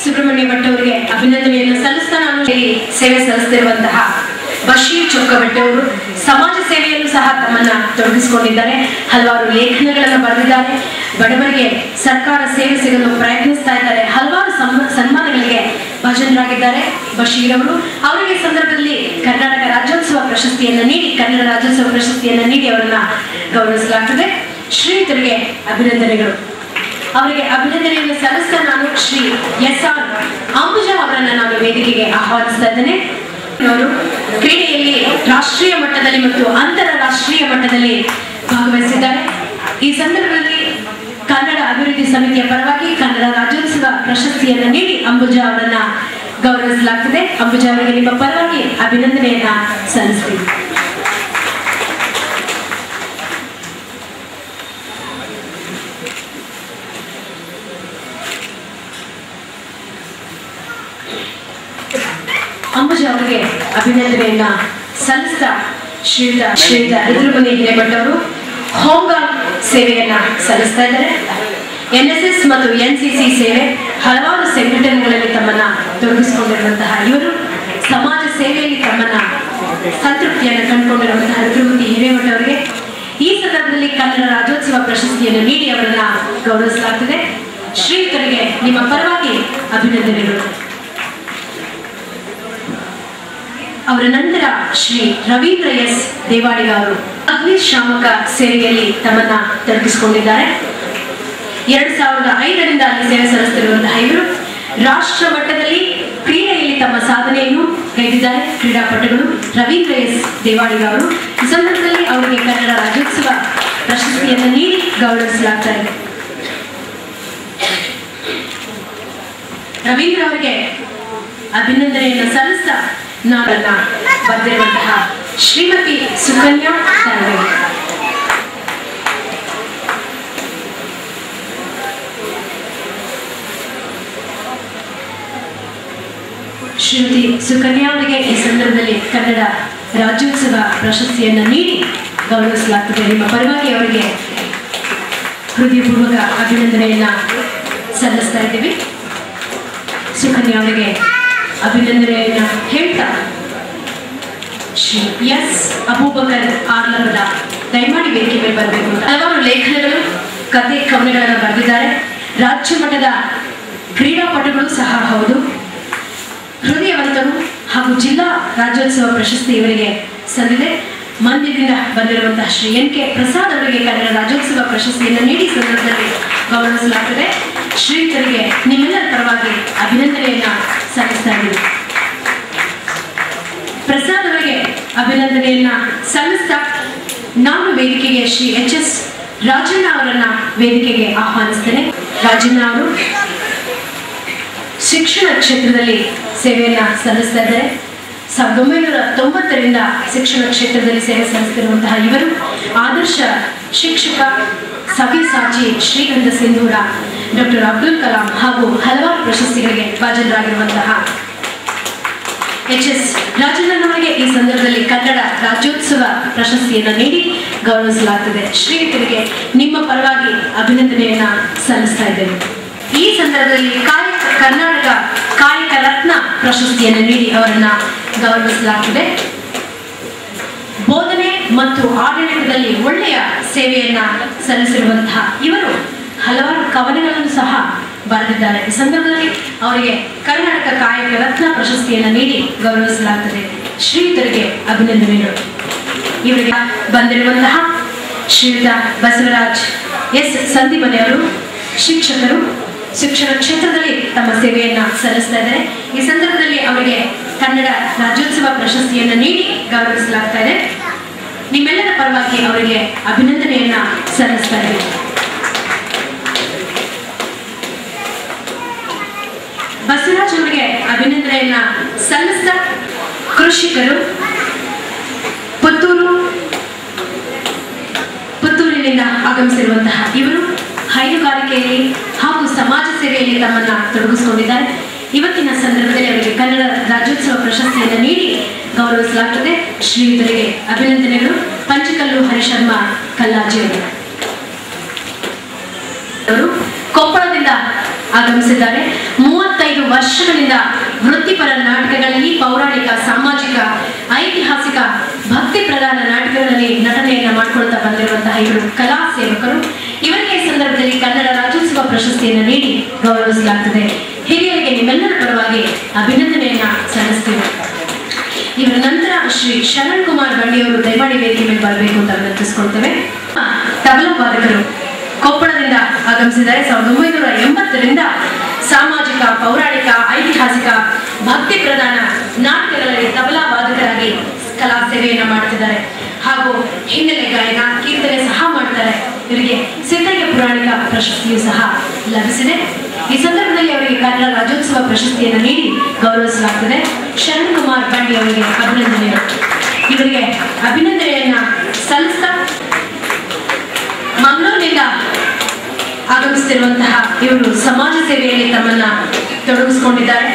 ಸುಬ್ರಹ್ಮಣ್ಯ ಭಟ್ ಅವರಿಗೆ ಅಭಿನಂದನೆಯನ್ನು ಸಲ್ಲಿಸ್ತಾ ನಾನು ಸೇವೆ ಸಲ್ಲಿಸುತ್ತಿರುವಂತಹ ಬಶೀರ್ ಚೊಕ್ಕಬಟ್ಟೆ ಅವರು ಸಮಾಜ ಸೇವೆಯಲ್ಲೂ ಸಹ ತಮ್ಮನ್ನ ತೊಡಗಿಸಿಕೊಂಡಿದ್ದಾರೆ. ಹಲವಾರು ಲೇಖನಗಳನ್ನು ಬರೆದಿದ್ದಾರೆ. ಬಡವರಿಗೆ ಸರ್ಕಾರ ಸೇವೆ ಸಿಗಲು ಪ್ರಯತ್ನಿಸ್ತಾ ಇದ್ದಾರೆ. ಹಲವಾರು ಸನ್ಮಾನಗಳಿಗೆ ಭಾಜನರಾಗಿದ್ದಾರೆ ಬಶೀರ್ ಅವರು. ಅವರಿಗೆ ಸಂದರ್ಭದಲ್ಲಿ ಕರ್ನಾಟಕ ರಾಜ್ಯೋತ್ಸವ ಪ್ರಶಸ್ತಿಯನ್ನು ನೀಡಿ ಕನ್ನಡ ರಾಜ್ಯೋತ್ಸವ ಪ್ರಶಸ್ತಿಯನ್ನು ನೀಡಿ ಅವರನ್ನ ಗೌರವಿಸಲಾಗುತ್ತದೆ. ಶ್ರೀಯುತರಿಗೆ ಅಭಿನಂದನೆಗಳು. ಅವರಿಗೆ ಅಭಿನಂದನೆಯನ್ನು ಸಲ್ಲಿಸ್ತಾ ನಾನು ಶ್ರೀ SR ಅಂಬುಜಾ ಅವರನ್ನ ನಾನು ವೇದಿಕೆಗೆ ಆಹ್ವಾನಿಸ್ತಾ ಇದ್ದೇನೆ. ಅವರು ಕ್ರೀಡೆಯಲ್ಲಿ ರಾಷ್ಟ್ರೀಯ ಮಟ್ಟದಲ್ಲಿ ಮತ್ತು ಅಂತಾರಾಷ್ಟ್ರೀಯ ಮಟ್ಟದಲ್ಲಿ ಭಾಗವಹಿಸಿದ್ದಾರೆ. ಈ ಸಂದರ್ಭದಲ್ಲಿ ಕನ್ನಡ ಅಭಿವೃದ್ಧಿ ಸಮಿತಿಯ ಪರವಾಗಿ ಕನ್ನಡ ರಾಜ್ಯೋತ್ಸವ ಪ್ರಶಸ್ತಿಯನ್ನು ನೀಡಿ ಅಂಬುಜಾ ಅವರನ್ನ ಗೌರವಿಸಲಾಗುತ್ತದೆ. ಅಂಬುಜಾ ಅವರಿಗೆ ನಿಮ್ಮ ಪರವಾಗಿ ಅಭಿನಂದನೆಯನ್ನ ಸಲ್ಲಿಸ್ತೀವಿ. ಅಂಬುಜಾ ಅವರಿಗೆ ಅಭಿನಂದನೆಯನ್ನ ಸಲ್ಲಿಸ್ತಾ ಶ್ರೀಯುತ ರುದ್ರಮುನಿ ಹಿರೇಮಠ ಅವರು ಹೋಮ್ಗಾರ್ಡ್ ಸೇವೆಯನ್ನ ಸಲ್ಲಿಸ್ತಾ ಇದ್ದಾರೆ. NSS ಮತ್ತು NCC ಸೇವೆ ಹಲವಾರು ಸಂಘಟನೆಗಳಲ್ಲಿ ತಮ್ಮನ್ನ ತೊಡಗಿಸಿಕೊಂಡಿರುವಂತಹ ಇವರು ಸಮಾಜ ಸೇವೆಯಲ್ಲಿ ತಮ್ಮನ್ನ ಸಂತೃಪ್ತಿಯನ್ನು ಕಂಡುಕೊಂಡಿರುವಂತಹ ರುದ್ರಮುನಿ ಹಿರೇಮಠ ಅವರಿಗೆ ಈ ಸಂದರ್ಭದಲ್ಲಿ ಕನ್ನಡ ರಾಜ್ಯೋತ್ಸವ ಪ್ರಶಸ್ತಿಯನ್ನು ನೀಡಿ ಅವರನ್ನ ಗೌರವಿಸಲಾಗುತ್ತದೆ. ಶ್ರೀಯುತರಿಗೆ ನಿಮ್ಮ ಪರವಾಗಿ ಅಭಿನಂದನೆಗಳು. ಅವರ ನಂತರ ಶ್ರೀ ರವೀಂದ್ರ S ದೇವಾಡಿಗ ಅವರು ಅಗ್ನಿಶಾಮಕ ಸೇವೆಯಲ್ಲಿ ತಮ್ಮನ್ನ ತೊಡಗಿಸಿಕೊಂಡಿದ್ದಾರೆ. 2005ರಿಂದ ಅಲ್ಲಿ ಸೇವೆ ಸಲ್ಲಿಸುತ್ತಿರುವಂತಹ ಇವರು ರಾಷ್ಟ್ರ ಮಟ್ಟದಲ್ಲಿ ಕ್ರೀಡೆಯಲ್ಲಿ ತಮ್ಮ ಸಾಧನೆಯನ್ನು ಗೈದಿದ್ದಾರೆ. ಕ್ರೀಡಾಪಟುಗಳು ರವೀಂದ್ರ S ದೇವಾಡಿಗ ಅವರು ಈ ಸಂದರ್ಭದಲ್ಲಿ ಅವರಿಗೆ ಕನ್ನಡ ರಾಜ್ಯೋತ್ಸವ ಪ್ರಶಸ್ತಿಯನ್ನು ನೀಡಿ ಗೌರವಿಸಲಾಗ್ತಾ ಇದೆ. ರವೀಂದ್ರ ಅವರಿಗೆ ಅಭಿನಂದನೆಯನ್ನು ಸಲ್ಲಿಸ್ತಾ ನಾಡನ್ನ ಬಂದಿರುವಂತಹ ಶ್ರೀಮತಿ ಸುಕನ್ಯಾ ತಾಳ್ವೆ. ಶ್ರೀಮತಿ ಸುಕನ್ಯಾ ಅವರಿಗೆ ಈ ಸಂದರ್ಭದಲ್ಲಿ ಕನ್ನಡ ರಾಜ್ಯೋತ್ಸವ ಪ್ರಶಸ್ತಿಯನ್ನು ನೀಡಿ ಗೌರವಿಸಲಾಗುತ್ತದೆ. ನಿಮ್ಮ ಪರವಾಗಿ ಅವರಿಗೆ ಹೃದಯಪೂರ್ವಕ ಅಭಿನಂದನೆಯನ್ನ ಸಲ್ಲಿಸ್ತಾ ಇದ್ದೀವಿ. ಸುಕನ್ಯಾ ಅವರಿಗೆ ಅಭಿನಂದನೆಯನ್ನ ಹೇಳ್ತಾ ಶ್ರೀ S ಅಬೂಬಕರ್ ಆರ್ಲವರ ದಯಮಾಡಿ ವೇದಿಕೆ ಮೇಲೆ ಬರಬೇಕು ಅಂತ ಹಲವಾರು ಲೇಖನಗಳು ಕಥೆ ಕವನಗಳನ್ನು ಬರೆದಿದ್ದಾರೆ. ರಾಜ್ಯ ಮಟ್ಟದ ಕ್ರೀಡಾಪಟುಗಳು ಸಹ ಹೌದು. ಹೃದಯವಂತರು ಹಾಗೂ ಜಿಲ್ಲಾ ರಾಜ್ಯೋತ್ಸವ ಪ್ರಶಸ್ತಿ ಇವರಿಗೆ ಸಂದಿದೆ. ಮಂಡ್ಯದಿಂದ ಬಂದಿರುವಂತಹ ಶ್ರೀ NK ಪ್ರಸಾದ್ ಅವರಿಗೆ ಕನ್ನಡ ರಾಜ್ಯೋತ್ಸವ ಪ್ರಶಸ್ತಿಯನ್ನು ನೀಡಿ ಸಂದರ್ಭದಲ್ಲಿ ಗೌರವಿಸಲಾಗುತ್ತದೆ. ಶ್ರೀಯುತರಿಗೆ ನಿಮ್ಮೆಲ್ಲರ ಪರವಾಗಿ ಅಭಿನಂದನೆಯನ್ನ ಸಲ್ಲಿಸ್ತಾ ಇದ್ದೀವಿ. ಪ್ರಸಾದ್ ಅವರಿಗೆ ಅಭಿನಂದನೆಯನ್ನ ಸಲ್ಲಿಸ್ತಾ ನಾನು ವೇದಿಕೆಗೆ ಶ್ರೀ HS ರಾಜಣ್ಣ ಅವರನ್ನ ವೇದಿಕೆಗೆ ಆಹ್ವಾನಿಸ್ತೇನೆ. ರಾಜಣ್ಣ ಅವರು ಶಿಕ್ಷಣ ಕ್ಷೇತ್ರದಲ್ಲಿ ಸೇವೆಯನ್ನ ಸಲ್ಲಿಸ್ತಾ ಇದ್ದಾರೆ. 1990ರಿಂದ ಶಿಕ್ಷಣ ಕ್ಷೇತ್ರದಲ್ಲಿ ಸೇವೆ ಸಲ್ಲಿಸುತ್ತಿರುವಂತಹ ಇವರು ಆದರ್ಶ ಶಿಕ್ಷಕ, ಸವ್ಯಸಾಚಿ, ಶ್ರೀಗಂಧ ಸಿಂಧೂರ, ಡಾಕ್ಟರ್ ಅಬ್ದುಲ್ ಕಲಾಂ ಹಾಗೂ ಹಲವಾರು ಪ್ರಶಸ್ತಿಗಳಿಗೆ ಭಾಜನರಾಗಿರುವಂತಹ HS ರಾಜಣ್ಣನವರಿಗೆ ಈ ಸಂದರ್ಭದಲ್ಲಿ ಕನ್ನಡ ರಾಜ್ಯೋತ್ಸವ ಪ್ರಶಸ್ತಿಯನ್ನು ನೀಡಿ ಗೌರವಿಸಲಾಗುತ್ತದೆ. ಶ್ರೀಯುತರಿಗೆ ನಿಮ್ಮ ಪರವಾಗಿ ಅಭಿನಂದನೆಯನ್ನ ಸಲ್ಲಿಸ್ತಾ ಇದ್ದೇವೆ. ಈ ಸಂದರ್ಭದಲ್ಲಿ ಕರ್ನಾಟಕ ಕಾಯಕ ರತ್ನ ಪ್ರಶಸ್ತಿಯನ್ನು ನೀಡಿ ಅವರನ್ನ ಗೌರವಿಸಲಾಗುತ್ತದೆ. ಬೋಧನೆ ಮತ್ತು ಆಡಳಿತದಲ್ಲಿ ಒಳ್ಳೆಯ ಸೇವೆಯನ್ನ ಸಲ್ಲಿಸಿರುವಂತಹ ಇವರು ಹಲವಾರು ಕವನಗಳನ್ನು ಸಹ ಬರೆದಿದ್ದಾರೆ. ಈ ಸಂದರ್ಭದಲ್ಲಿ ಅವರಿಗೆ ಕರ್ನಾಟಕ ಕಾಯಕ ರತ್ನ ಪ್ರಶಸ್ತಿಯನ್ನು ನೀಡಿ ಗೌರವಿಸಲಾಗುತ್ತದೆ. ಶ್ರೀಯುತರಿಗೆ ಅಭಿನಂದನೆಗಳು. ಇವರಿಗೆ ಬಂದಿರುವಂತಹ ಶ್ರೀಯುತ ಬಸವರಾಜ್ S ಸಂದಿಮನೆ ಅವರು ಶಿಕ್ಷಕರು, ಶಿಕ್ಷಣ ಕ್ಷೇತ್ರದಲ್ಲಿ ತಮ್ಮ ಸೇವೆಯನ್ನ ಸಲ್ಲಿಸ್ತಾ ಇದ್ದಾರೆ. ಈ ಸಂದರ್ಭದಲ್ಲಿ ಅವರಿಗೆ ಕನ್ನಡ ರಾಜ್ಯೋತ್ಸವ ಪ್ರಶಸ್ತಿಯನ್ನು ನೀಡಿ ಗೌರವಿಸಲಾಗ್ತಾ ಇದೆ. ನಿಮ್ಮೆಲ್ಲರ ಪರವಾಗಿ ಅವರಿಗೆ ಅಭಿನಂದನೆಯನ್ನ ಸಲ್ಲಿಸ್ತಾ ಇದೆ. ಬಸವರಾಜ್ ಅವರಿಗೆ ಅಭಿನಂದನೆಯನ್ನ ಸಲ್ಲಿಸ್ತಾ ಕೃಷಿಕರು, ಪುತ್ತೂರಿನಿಂದ ಆಗಮಿಸಿರುವಂತಹ ಇವರು ಹೈನುಗಾರಿಕೆಯಲ್ಲಿ ಹಾಗೂ ಸಮಾಜ ಸೇವೆಯಲ್ಲಿ ತಮ್ಮನ್ನ ತೊಡಗಿಸಿಕೊಂಡಿದ್ದಾರೆ. ಇವತ್ತಿನ ಸಂದರ್ಭದಲ್ಲಿ ಅವರಿಗೆ ಕನ್ನಡ ರಾಜ್ಯೋತ್ಸವ ಪ್ರಶಸ್ತಿಯನ್ನು ನೀಡಿ ಗೌರವಿಸಲಾಗುತ್ತದೆ. ಶ್ರೀಯುತರಿಗೆ ಅಭಿನಂದನೆಗಳು. ಪಂಚಕಲ್ಲು ಹರಿಶರ್ಮ ಕಲ್ಲಾಜಿ ಅವರು ಕೊಪ್ಪಳದಿಂದ ಆಗಮಿಸಿದ್ದಾರೆ. 35 ವರ್ಷಗಳಿಂದ ವೃತ್ತಿಪರ ನಾಟಕಗಳಲ್ಲಿ ಪೌರಾಣಿಕ, ಸಾಮಾಜಿಕ, ಐತಿಹಾಸಿಕ, ಭಕ್ತಿ ಪ್ರಧಾನ ನಾಟಕಗಳಲ್ಲಿ ನಟನೆಯನ್ನ ಮಾಡಿಕೊಳ್ತಾ ಬಂದಿರುವಂತಹ ಇವರು ಕಲಾ ಸೇವಕರು. ಇವರಿಗೆ ಈ ಸಂದರ್ಭದಲ್ಲಿ ಕನ್ನಡ ರಾಜ್ಯೋತ್ಸವ ಪ್ರಶಸ್ತಿಯನ್ನು ನೀಡಿ ಗೌರವಿಸಲಾಗುತ್ತದೆ. ಹಿರಿಯರಿಗೆ ನಿಮ್ಮೆಲ್ಲರ ಪರವಾಗಿ ಅಭಿನಂದನೆಯನ್ನ ಸಲ್ಲಿಸ್ತೀವಿ. ಇವರ ನಂತರ ಶ್ರೀ ಶರಣ್ ಕುಮಾರ್ ಬಂಡಿಯವರು ದಯಮಾಡಿ ವೇದಿಕೆ ಮೇಲೆ ಬರಬೇಕು ಅಂತ ವಿನಂತಿಸಿಕೊಳ್ತೇವೆ. ತಬಲಾ ವಾದಕರು ಕೊಪ್ಪಳದಿಂದ ಆಗಮಿಸಿದ್ದಾರೆ. 1980ರಿಂದ ಸಾಮಾಜಿಕ, ಪೌರಾಣಿಕ, ಐತಿಹಾಸಿಕ, ಭಕ್ತಿ ಪ್ರಧಾನ ನಾಟಕಗಳಲ್ಲಿ ತಬಲಾ ವಾದಕರಾಗಿ ಕಲಾ ಸೇವೆಯನ್ನು ಮಾಡುತ್ತಿದ್ದಾರೆ. ಹಾಗೂ ಹಿನ್ನೆಲೆ ಗಾಯನ, ಕೀರ್ತನೆ ಸಹ ಮಾಡ್ತಾರೆ. ಇವರಿಗೆ ಸಿದ್ದಯ್ಯ ಪುರಾಣಿಕ ಪ್ರಶಸ್ತಿಯು ಸಹ ಲಭಿಸಿದೆ. ಈ ಸಂದರ್ಭದಲ್ಲಿ ಅವರಿಗೆ ಕನ್ನಡ ರಾಜ್ಯೋತ್ಸವ ಪ್ರಶಸ್ತಿಯನ್ನು ನೀಡಿ ಗೌರವಿಸಲಾಗುತ್ತದೆ. ಶರಣ್ ಕುಮಾರ್ ಬಂಡಿ ಅವರಿಗೆ ಅಭಿನಂದನೆಗಳು. ಇವರಿಗೆ ಅಭಿನಂದನೆಯನ್ನ ಸಲ್ಲಿಸ್ತಾ ಮಂಗಳೂರಿನಿಂದ ಆಗಮಿಸುತ್ತಿರುವಂತಹ ಇವರು ಸಮಾಜ ಸೇವೆಯಲ್ಲಿ ತಮ್ಮನ್ನ ತೊಡಗಿಸಿಕೊಂಡಿದ್ದಾರೆ.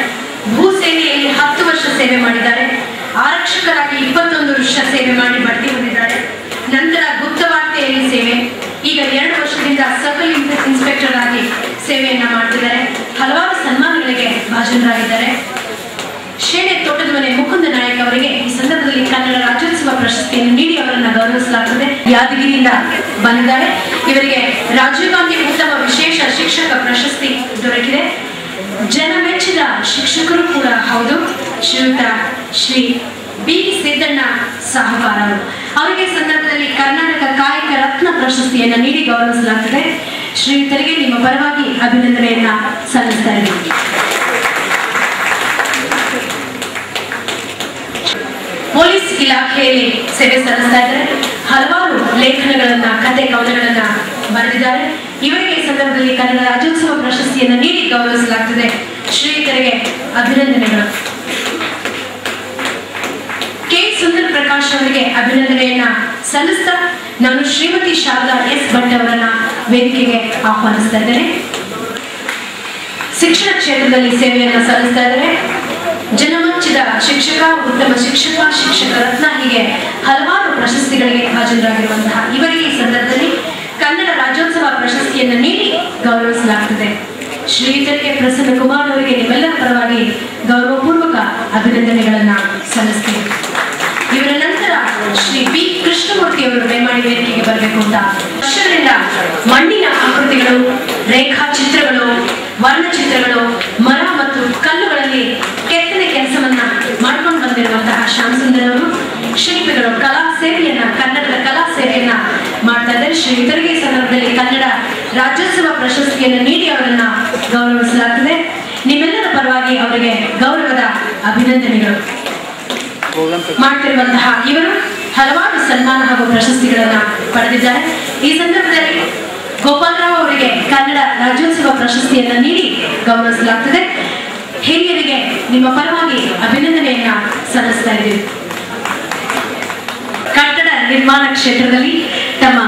ಭೂ ಸೇವೆಯಲ್ಲಿ 10 ವರ್ಷ ಸೇವೆ ಮಾಡಿದ್ದಾರೆ. ಆರಕ್ಷಕರಾಗಿ 21 ವರ್ಷ ಸೇವೆ ಮಾಡಿ ಬಡ್ತಿ ಹೊಂದಿದ್ದಾರೆ. ನಂತರ ಗುಪ್ತವಾರ್ತೆಯಲ್ಲಿ ಸೇವೆ, ಈಗ 2 ವರ್ಷದಿಂದ ಸರ್ಕಲ್ ಇನ್ಸ್ಪೆಕ್ಟರ್ ಆಗಿ ಸೇವೆಯನ್ನ ಮಾಡ್ತಿದ್ದಾರೆ. ಹಲವಾರು ಸನ್ಮಾನಗಳಿಗೆ ಭಾಜನರಾಗಿದ್ದಾರೆ. ಶೇಣೆ ತೋಟದ ಮನೆ ಮುಕುಂದ ನಾಯಕ್ ಅವರಿಗೆ ಈ ಸಂದರ್ಭದಲ್ಲಿ ಕನ್ನಡ ರಾಜ್ಯೋತ್ಸವ ಪ್ರಶಸ್ತಿಯನ್ನು ನೀಡಿ ಅವರನ್ನ ಗೌರವಿಸಲಾಗುತ್ತದೆ. ಯಾದಗಿರಿಯಿಂದ ಬಂದಿದ್ದಾರೆ. ಇವರಿಗೆ ರಾಜೀವ್ ಗಾಂಧಿ ಉತ್ತಮ ವಿಶೇಷ ಶಿಕ್ಷಕ ಪ್ರಶಸ್ತಿ ದೊರಕಿದೆ. ಜನಮೆಚ್ಚಿದ ಶಿಕ್ಷಕರು ಕೂಡ ಹೌದು. ಶ್ರೀಯುತ ಶ್ರೀ ಬಿ ಸಿದ್ದಣ್ಣ ಸಾಹುಕಾರ ಅವರಿಗೆ ಸಂದರ್ಭದಲ್ಲಿ ಕರ್ನಾಟಕ ಕಾಯಕ ರತ್ನ ಪ್ರಶಸ್ತಿಯನ್ನು ನೀಡಿ ಗೌರವಿಸಲಾಗುತ್ತದೆ. ಶ್ರೀಯುತರಿಗೆ ನಿಮ್ಮ ಪರವಾಗಿ ಅಭಿನಂದನೆಯನ್ನ ಸಲ್ಲಿಸ್ತಾ ಇದ್ದೀವಿ. ಪೊಲೀಸ್ ಇಲಾಖೆಯಲ್ಲಿ ಸೇವೆ ಸಲ್ಲಿಸ್ತಾ ಇದ್ದಾರೆ. ಹಲವಾರು ಲೇಖನಗಳನ್ನ, ಕತೆ ಕವನಗಳನ್ನ ಬರೆದಿದ್ದಾರೆ. ಇವರಿಗೆ ಈ ಸಂದರ್ಭದಲ್ಲಿ ಕನ್ನಡ ರಾಜ್ಯೋತ್ಸವ ಪ್ರಶಸ್ತಿಯನ್ನು ನೀಡಿ ಗೌರವಿಸಲಾಗುತ್ತದೆ. ಶ್ರೀಯುತರಿಗೆ ಅಭಿನಂದನೆಗಳು. ಕೆ ಸುಂದರ್ ಪ್ರಕಾಶ್ ಅವರಿಗೆ ಅಭಿನಂದನೆಯನ್ನ ಸಲ್ಲಿಸ್ತಾ ನಾನು ಶ್ರೀಮತಿ ಶಾರದಾ ಎಸ್ ಭಟ್ ಅವರನ್ನ ವೇದಿಕೆಗೆ ಆಹ್ವಾನಿಸ್ತಾ ಇದ್ದೇನೆ. ಶಿಕ್ಷಣ ಕ್ಷೇತ್ರದಲ್ಲಿ ಸೇವೆಯನ್ನ ಸಲ್ಲಿಸ್ತಾ ಇದ್ದಾರೆ. ಜನಮೆಚ್ಚಿದ ಶಿಕ್ಷಕ, ಉತ್ತಮ ಶಿಕ್ಷಕ, ಶಿಕ್ಷಕ ರತ್ನ, ಹೀಗೆ ಹಲವಾರು ಪ್ರಶಸ್ತಿಗಳಿಗೆ ಭಾಜನರಾಗಿರುವಂತಹ ಇವರಿಗೆ ಈ ಸಂದರ್ಭದಲ್ಲಿ ಕನ್ನಡ ರಾಜ್ಯೋತ್ಸವ ಪ್ರಶಸ್ತಿಯನ್ನು ನೀಡಿ ಗೌರವಿಸಲಾಗುತ್ತದೆ. ಶ್ರೀಯುತರಿಗೆ ಪ್ರಸನ್ನ ಕುಮಾರ್ ಅವರಿಗೆ ನಿಮ್ಮೆಲ್ಲರ ಪರವಾಗಿ ಗೌರವಪೂರ್ವಕ ಅಭಿನಂದನೆಗಳನ್ನ ಸಲ್ಲಿಸ್ತೀವಿ. ಇವರ ನಂತರ ಶ್ರೀ ಬಿ ಕೃಷ್ಣಮೂರ್ತಿ ಅವರು ದಯಮಾಡಿ ವೇದಿಕೆಗೆ ಬರಬೇಕು ಅಂತ. ವರ್ಷಗಳಿಂದ ಮಣ್ಣಿನ ಆಕೃತಿಗಳು, ರೇಖಾಚಿತ್ರಗಳು, ವರ್ಣಚಿತ್ರಗಳು, ಮರ ಮತ್ತು ಕಲ್ಲುಗಳಲ್ಲಿ ಕೆತ್ತನೆ ಕೆಲಸವನ್ನ ಮಾಡ್ಕೊಂಡು ಬಂದಿರುವಂತಹ ಶ್ಯಾಮ್ ಸುಂದರ್ ಅವರು ಶಿಲ್ಪಿಗಳು ಕಲಾ ಸೇವೆಯನ್ನ, ಕನ್ನಡದ ಕಲಾ ಸೇವೆಯನ್ನ ಮಾಡ್ತಾ ಇದ್ದಾರೆ. ಶ್ರೀಯುತರಿಗೆ ಈ ಸಂದರ್ಭದಲ್ಲಿ ಕನ್ನಡ ರಾಜ್ಯೋತ್ಸವ ಪ್ರಶಸ್ತಿಯನ್ನು ನೀಡಿ ಅವರನ್ನ ಗೌರವಿಸಲಾಗುತ್ತದೆ. ನಿಮ್ಮೆಲ್ಲರ ಪರವಾಗಿ ಅವರಿಗೆ ಗೌರವದ ಅಭಿನಂದನೆಗಳು. ಮಾಡ್ತಿರುವಂತಹ ಇವರು ಹಲವಾರು ಸನ್ಮಾನ ಹಾಗೂ ಪ್ರಶಸ್ತಿಗಳನ್ನ ಪಡೆದಿದ್ದಾರೆ. ಈ ಸಂದರ್ಭದಲ್ಲಿ ಗೋಪಾಲರಾವ್ ಅವರಿಗೆ ಕನ್ನಡ ರಾಜ್ಯೋತ್ಸವ ಪ್ರಶಸ್ತಿಯನ್ನ ನೀಡಿ ಗೌರವಿಸಲಾಗುತ್ತದೆ. ಹಿರಿಯರಿಗೆ ನಿಮ್ಮ ಪರವಾಗಿ ಅಭಿನಂದನೆಯನ್ನ ಸಲ್ಲಿಸ್ತಾ ಇದ್ದೀವಿ. ಕಟ್ಟಡ ನಿರ್ಮಾಣ ಕ್ಷೇತ್ರದಲ್ಲಿ ತಮ್ಮ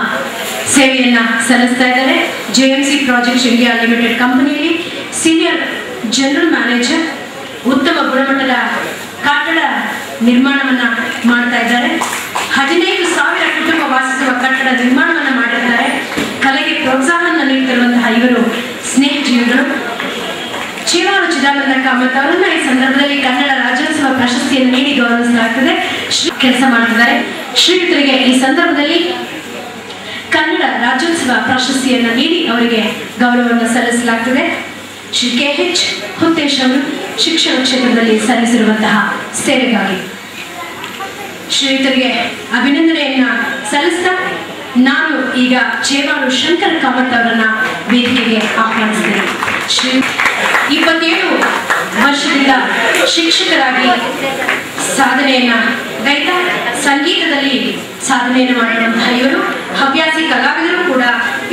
ಸೇವೆಯನ್ನ ಸಲ್ಲಿಸ್ತಾ ಇದ್ದಾರೆ. ಜೆಎಂಸಿ ಪ್ರಾಜೆಕ್ಟ್ಸ್ ಇಂಡಿಯಾ ಲಿಮಿಟೆಡ್ ಕಂಪನಿಯಲ್ಲಿ ಸೀನಿಯರ್ ಜನರಲ್ ಮ್ಯಾನೇಜರ್, ಉತ್ತಮ ಗುಣಮಟ್ಟದ ಕಟ್ಟಡ ನಿರ್ಮಾಣವನ್ನ ಮಾಡ್ತಾ ಇದ್ದಾರೆ. 15,000 ಕುಟುಂಬ ವಾಸಿಸುವ ಕಟ್ಟಡ ನಿರ್ಮಾಣವನ್ನ ಮಾಡಿದ್ದಾರೆ. ಕಲೆಗೆ ಪ್ರೋತ್ಸಾಹವನ್ನು ನೀಡುತ್ತಿರುವಂತಹ ಇವರು ಸ್ನೇಹ ಜೀವಿಗಳು. ಚೀರಾಳು ಚಿದಾನಂದ ಕಾಮತ್ ಅವರನ್ನ ಈ ಸಂದರ್ಭದಲ್ಲಿ ಕನ್ನಡ ರಾಜ್ಯೋತ್ಸವ ಪ್ರಶಸ್ತಿಯನ್ನು ನೀಡಿ ಗೌರವಿಸಲಾಗುತ್ತದೆ. ಕೆಲಸ ಮಾಡ್ತಿದ್ದಾರೆ. ಶ್ರೀಯುತರಿಗೆ ಈ ಸಂದರ್ಭದಲ್ಲಿ ಕನ್ನಡ ರಾಜ್ಯೋತ್ಸವ ಪ್ರಶಸ್ತಿಯನ್ನು ನೀಡಿ ಅವರಿಗೆ ಗೌರವವನ್ನು ಸಲ್ಲಿಸಲಾಗುತ್ತದೆ. ಶ್ರೀ KH ಹುತ್ತೇಶ್ ಅವರು ಶಿಕ್ಷಣ ಕ್ಷೇತ್ರದಲ್ಲಿ ಸಲ್ಲಿಸಿರುವಂತಹ ಸೇವೆಗಾಗಿ ಶ್ರೀಯುತರಿಗೆ ಅಭಿನಂದನೆಯನ್ನ ಸಲ್ಲಿಸ್ತಾ ನಾನು ಈಗ ಚೇವಾಡು ಶಂಕರ್ ಕಾಮತ್ ಅವರನ್ನ ವೇದಿಕೆಗೆ ಆಹ್ವಾನಿಸಿದ್ದೇನೆ. ಶ್ರೀ 27 ವರ್ಷದಿಂದ ಶಿಕ್ಷಕರಾಗಿ ಸಾಧನೆಯನ್ನ ಗೈತಾ ಸಂಗೀತದಲ್ಲಿ ಸಾಧನೆಯನ್ನು ಮಾಡಿರುವಂತಹ ಇವರು ಹವ್ಯಾಸಿ ಕಲಾವಿದರು ಕೂಡ.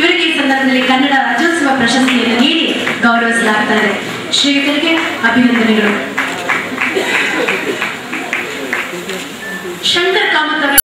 ಇವರಿಗೆ ಈ ಸಂದರ್ಭದಲ್ಲಿ ಕನ್ನಡ ರಾಜ್ಯೋತ್ಸವ ಪ್ರಶಸ್ತಿಯನ್ನು ನೀಡಿ ಗೌರವಿಸಲಾಗುತ್ತದೆ. ಶ್ರೀಯುತರಿಗೆ ಅಭಿನಂದನೆಗಳು. ಶಂಕರ್ ಕಾಮತ್